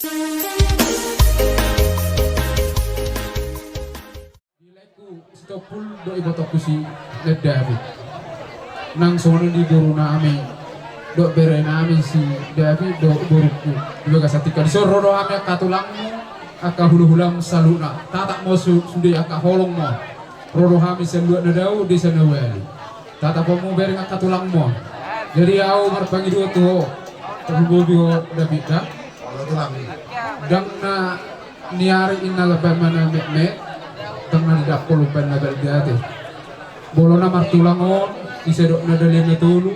Stopul do ibotok si David nang sono di guru nami do bere nami si David do buruku juga satika disoro do ame katulangmu aka hulu-hulam saluna tatak mo sude aka holong mo rodo hami selua nadau di sana wali tatak pomu bere ngakatulang mo jadi au marpangi do to terbobi ho David da dang na niari inna lebar mana me tangan dak polupan nagal diate bolona martulangon isedok nadali ngatulu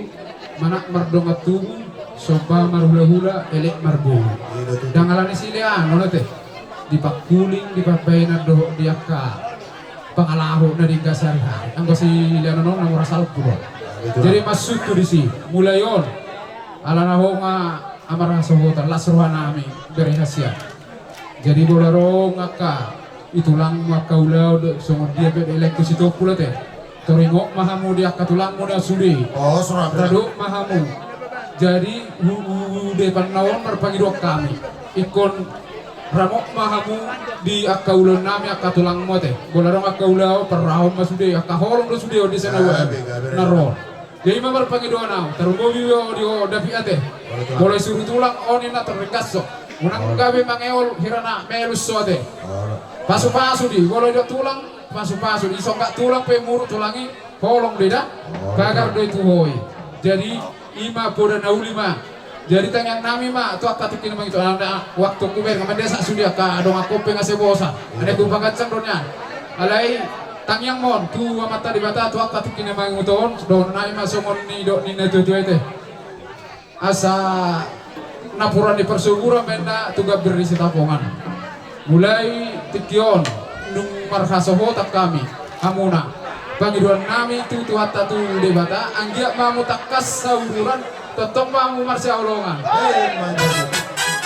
manak mardong atubu soba marhula-hula elek marbu dangalani silean ono teh dipakuling dipabaina do diaka pangalaho na di gasari anggo si liano no nang rasal pulo jadi masuk tu disi mulai on ala naho nga amara sohotan lasruhan nami berhasia jadi bolaro ngaka itulang makaulau songon dia elek situ pula teh toringok mahamu dia katulang muda sudi radu mahamu jadi depan nawon merpangi dua kami ikon ramok mahamu di akaulau nami akatulang mo teh bolarong akaulau perahon masude akaholong do sude di sana wa naron jadi merpangi dua naw terumbo bio dio dapi ate boleh suruh tulang onina terkaso unang gawe mangeol hirana melus sote pasu-pasu di kalau dia tulang pasu-pasu di sok tulang pe murut tulangi kolong beda bagar do itu hoi jadi ima poda naulima jadi tangyang nami ma tu akatik ini mang itu ada waktu kuber ngamen desa sudia ka dong aku pe ngase bosa ada kumpang kacang donya alai tangyang mon tu mata di bata tu akatik ini mang uton don nai ma somon ni do ni na tu ete asa napuran di persugura menda tuga berisi tapongan mulai tikion nung marhasoho tak kami amuna pangiduan nami tu hatta tu debata anggia mamu takas saururan tetong mamu marsia olongan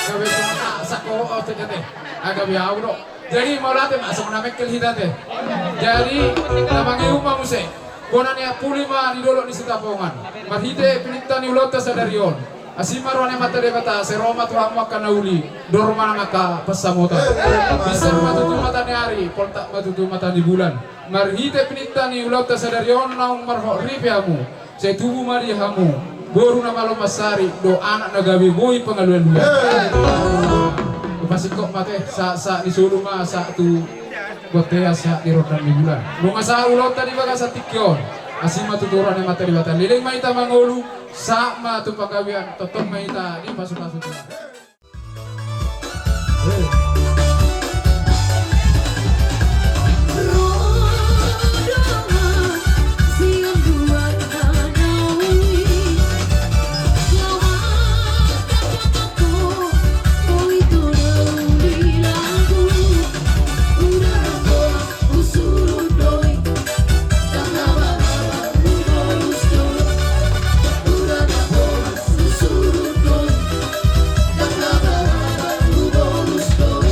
gawe sama sako tete aga biau do jadi maulate masuk na mekel hidate jadi namangi umma muse bonania pulima di dolo di sitapongan marhite pinitani ulota sadarion asimarwane mata debata seroma tuang makan nauli dorma ngaka pesamota bisa matutu mata ni hari poltak matutu mata di bulan marhite pinitani ulauta sadarion naung marho ripiamu saya tubuh mari hamu boru na malo masari do anak nagawi boy pengaluan dua masih kok mate sa di sulu ma sa tu botea sa di rodan di bulan mo ngasa ulauta di baga sa tikyon asima tuturan mata di bata liling maita mangolu sama tu pagawian totok maita di pasu-pasu Go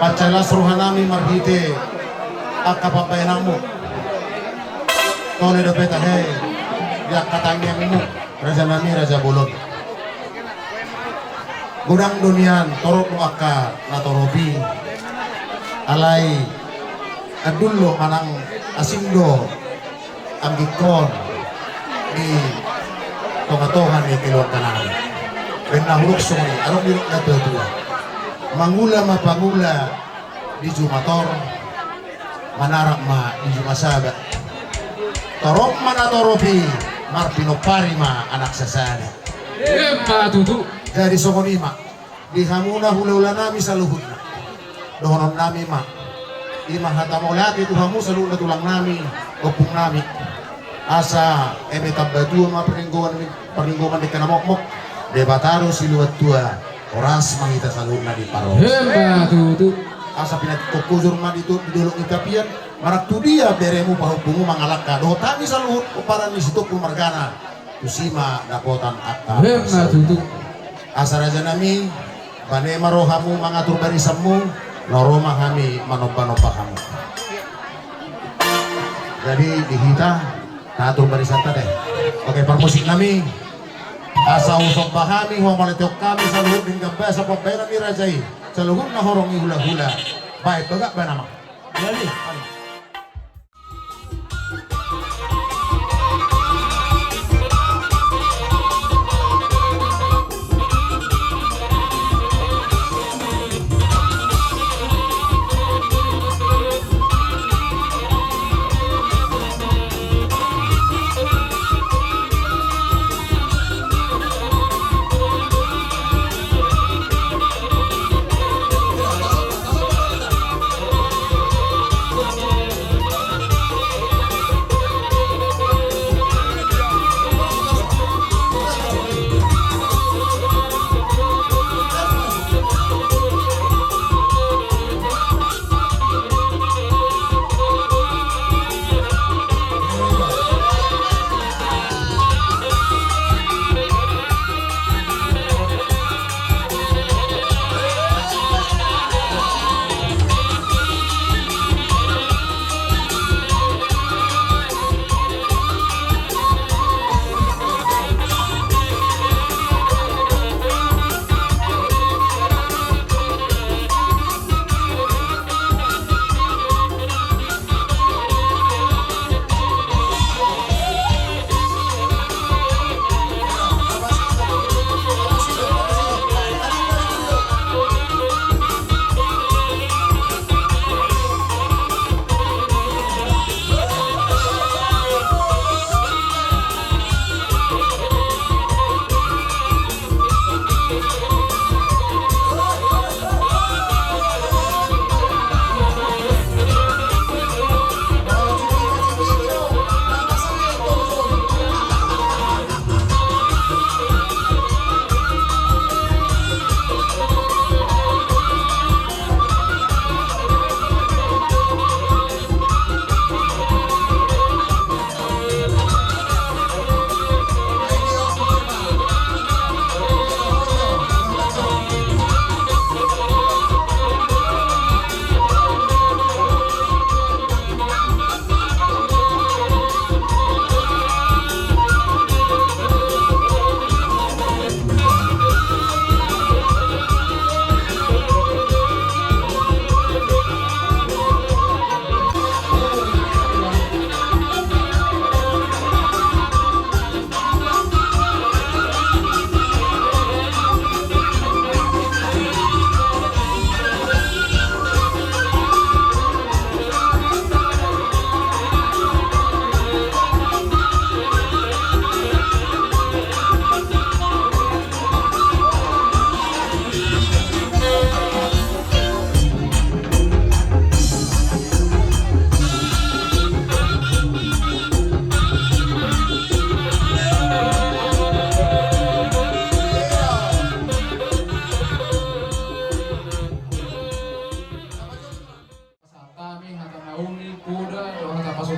Pacalas rohanami marhite akapapayanangmu. Tone dopeta he yak katangyanmu raja nami raja bolon. Gudang dunian torok no akka na torobi alai adullo manang asindo anggikon di tonga-tongan ni kilor kanan. Benahulok sumani arok dirok na tua. Mangula mapangula di Jumator manarak ma di Jumasabat torok mana toropi marpinopari ma anak sasana tutu jadi songonima di hamuna hula-hula nami saluhutna dohonon nami ma ima hatamolati itu hamu saluhutna tulang nami opung nami asa tabbatua ma peringgongan di kanamokmok debataro siluat tua oras mangita saluhutna di paro tutu asa pinat kokuzur ma itu didolong ikapian marak tu dia beremu pahupungu mangalaka do tami saluhut uparan di situ kumargana tusima dapotan akta tutu asa raja nami bane marohamu mangatur barisamu noroma kami manopa-nopa kamu jadi dihita natur barisan tadi oke permusik nami asa usok bahami homaletok kami saluhut hingga basa pembayaran ni rajai saluhut na horongi hula-hula baik begak banama jadi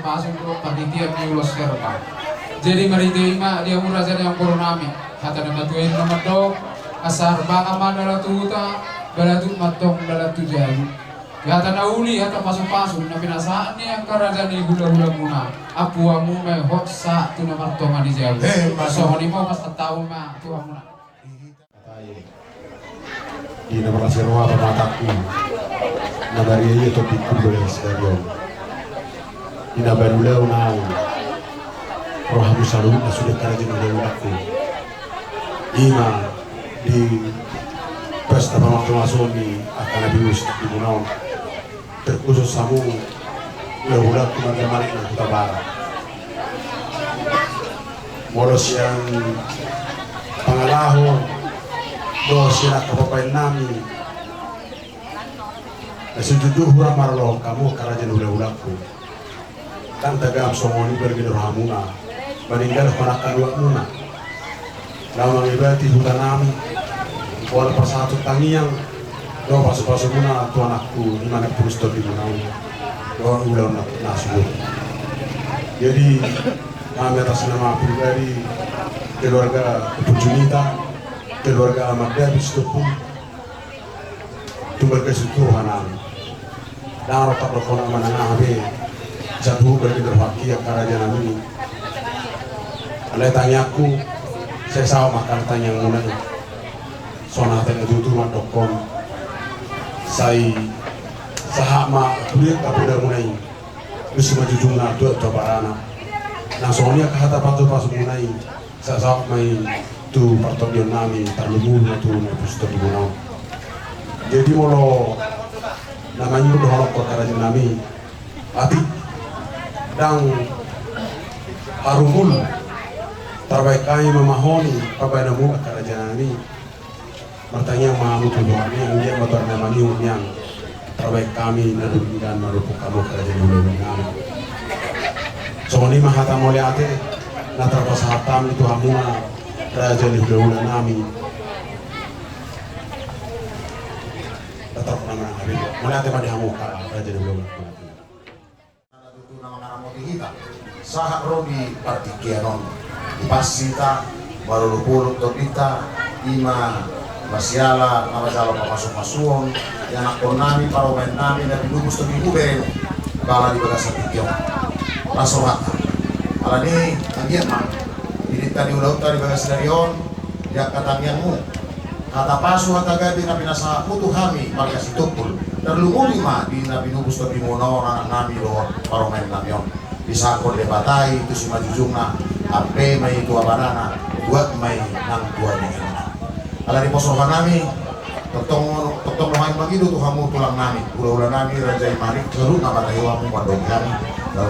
pasung pro panitia miulos serta. Jadi mariterima dia murajan yang koronami. Kata nama tuan nama dok asar baka mana la tuta balatu matong balatu jaju. Gata na uli at pasok-pasok na pinasaan niya ang karagyan ni hula-hula muna. Apuwa mo may hot sa tunamartongan ni Jawi. So, ni mo mas tatawa ma, tuwa muna. Di na makasiruha pa mataku na bariya ito pikul sa stadion. Inabalulaw na roh hamu salud na sudah karajin ulang aku. Ima di pesta pamamasok ni akan nabius di Bunau terkhusus samu ulang kumagamanik ng Kutabara. Moros yang pangalahon do sila kapapail namin na sujuduhura maralo kamu karajan ulang ko kan tagam somoni berginurhamu na meninggal konakan dua muna lamang ibati hutan namin wala pa sa atong tangiang do paso-paso muna ito anakku di mana pulis to di Bunau do ulang na nasubot. Jadi kami atas nama pribadi keluarga Pucunita, keluarga Ahmad Dabis itu pun tumbal kesetuhan namin. Naro tak berkona menengah be jatuh bagi berhaki yang karajan namin. Alay tanya aku, saya saw makan tanya muna sonata na tutuman dokon say sahama kulit kapuda munay gusto majujung na doon to barana nang soalnya kahata pasok munay sa saw may tu partogyon namin tarlumul na tu na gusto di Bunau. Jadi molo namanya dohorok ko karajan namin ati dang harumul terbaik kami memahoni pabai namu karajan namin bertanya mahu tuduhannya yang dia motor namanya yang terbaik kami nadul dan marupuk kamu kerajaan ulang kami. Soalnya mahata moliate na terpas hatam itu hamuna kerajaan ulang kami. Tetap nama hari moliate pada hamuka kerajaan ulang kami. Itu nama kita sahak Robi Partikianon pasita baru lupuluk topita ima Masiala, namajalo papasok-pasuon, yang akon namin, paromen namin, na pinubos na pinubero, bala di bagas sa pityong. Rasorata. Ala ni, ang yema, pinita di ulaw ta di bagas na riyon, yak katangyang mo. Katapaso at agabi na pinasa mutuhami, pagkas itupul. Terlumulima, di na pinubos na pimunaw, anak namin, o paromen namin yun. Bisakon de batay, itu si majujung na, ape may tua banana, buat may nang tua di ala di posokan nami totong rohain magido tuh kamu tulang nami ulah nami raja imarik seru nama tayo mo wadong kami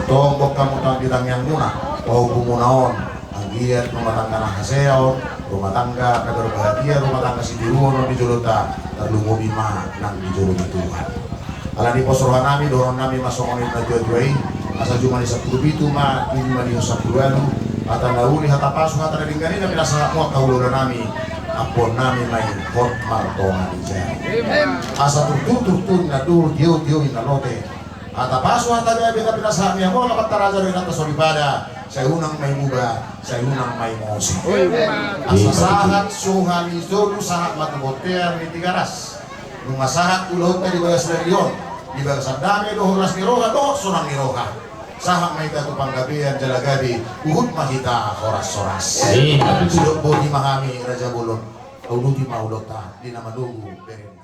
tombok kamu tang bidang yang muna mau kumunaon ang giat rumah tangga na kaseo rumah tangga kabar bahagia rumah tangga si diruon di jolota terlungu bima nang di jolota Tuhan ala di posokan nami dorong nami masongonin na jual-jualin asal cuma di 10 bitu ma ini ma di 10 anu ata nauli hata pasu hata dinggani na pinasa mo kaulo nami apon namin may hot martongan dyan. Asa tutur na dur diyo na lote. At apaso at agabi na pinasami mo kapataraza rin ang kasolibada sa unang may muga, sa unang may mosi. Asa sahat suhan iso sahat matubotean ni tigaras. Nung masahat ulot na di bagas na riyon, di bagas ang dami dohoras ni Roha, dohot sunang ni Roha. Sahak may tatupang gabi ang jalagabi, uhud mahita oras-oras. Silok po di mahami, Raja Bulon, kaunuti maulota, di na malugo, berin na.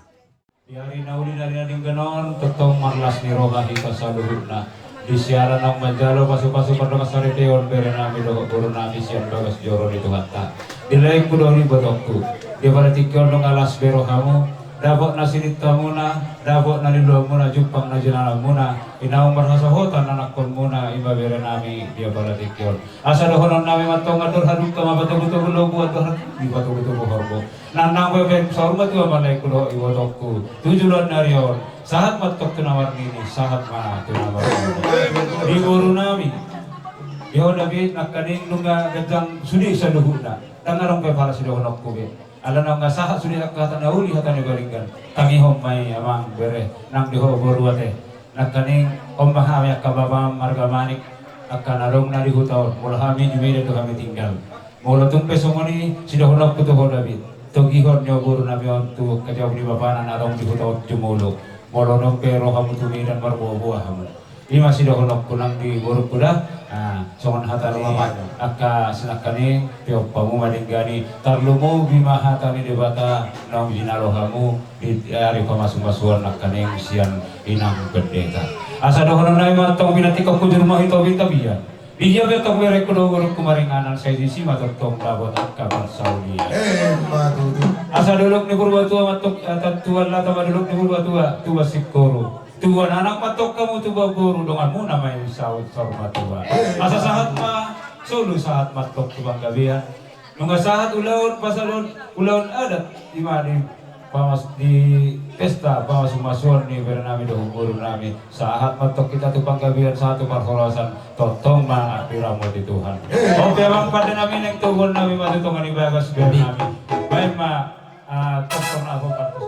Di hari nauli na rin natin ganon, totong marlas ni Roha hita sa luhod na. Di siara ng Manjalo, pasok-pasok pa sa Riteon, berin namin, puro namin siya bagas joro dito hata. Dilayin ko daw ni Badokku, di para tikyon ng alas bero kamu, dabok na sinita muna, dabok na niluwa muna, jupang na jinala muna, inaong marhasahotan na nakon muna, ibabira namin, dia balatikyon. Asa dohonon namin matong ador haduk ka mapatugutugo lobo at dohon, di patugutugo horbo. Nanang bebek sa rumah tuwa malay kulo iwotokku, tujulan na riyon, sahat matok tunawar nini, sahat mana tunawar nini. Di guru namin, yo David nakaning nunga gajang sudi sa luhod na, tangarong kay para si dohonok ko be. Alam na nga sahat sudah kata nauli hatan ibaringkan kami may amang bere nang diho boruate nakaning omahami kababam margamanik akan arong na dihutaw mula kami jumida to kami tinggal mula tung pesomoni sida honok to David to gihon nyo boru na biyon to kajawab ni bapana na arong dihutaw jumulo molonok pero kamu tumiran marbuah-buah kamu. Ini masih dohonok kunang di buruk kuda. Songon hatani akka senakani piopamu malinggani tarlumu bima hatani debata nong jinalohamu di ari pamasung-masuan nakani sian inang gedeta. Asa dohonon nai matong binati kau kujur mahi tabian. Dia betok merek kudo kemaringanan saya di sini matong labot akka Saudi. Matutu. Asa duluk ni burbatua matok tatuan lata duluk ni burbatua tua sikoro. Tuan anak matok kamu tuba guru donganmu namanya sawut sorma tua. Asa sahat ma solo sahat matok tubang gabian. Nungga sahat ulaun pasalon ulaun adat di mana pamas di pesta pamasung-masuan ni bernami dohong guru nami sahat matok kita tubang gabian satu parholasan totong ma piramu di Tuhan. Oh memang pada nami neng tuhun nami matutongan ibagas bernami. Baik ma totong aku pantas.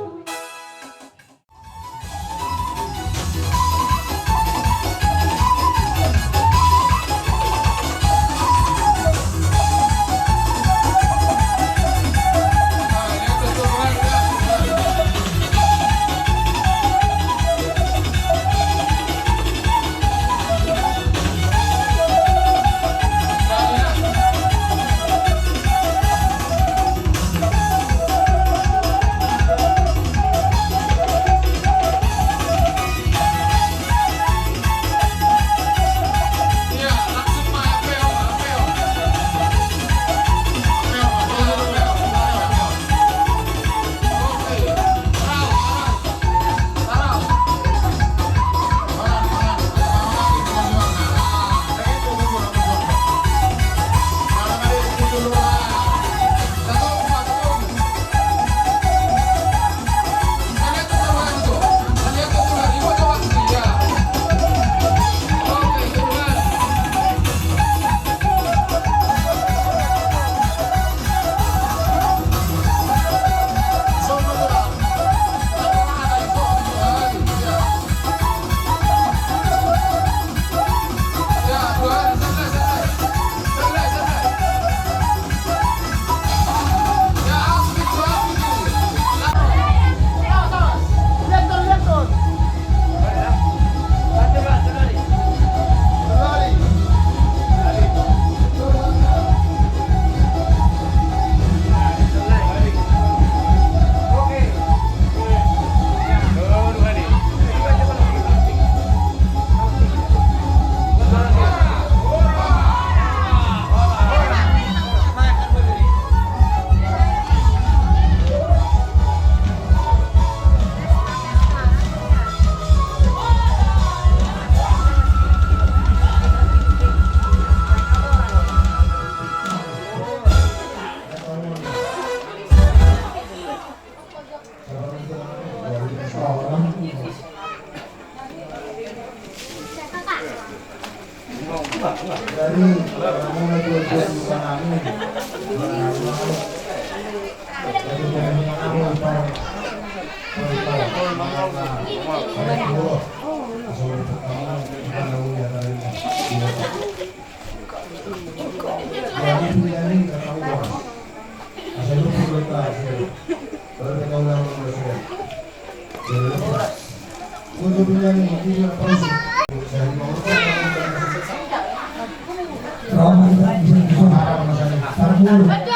Dari mulai tujuan bukan kami. Betul.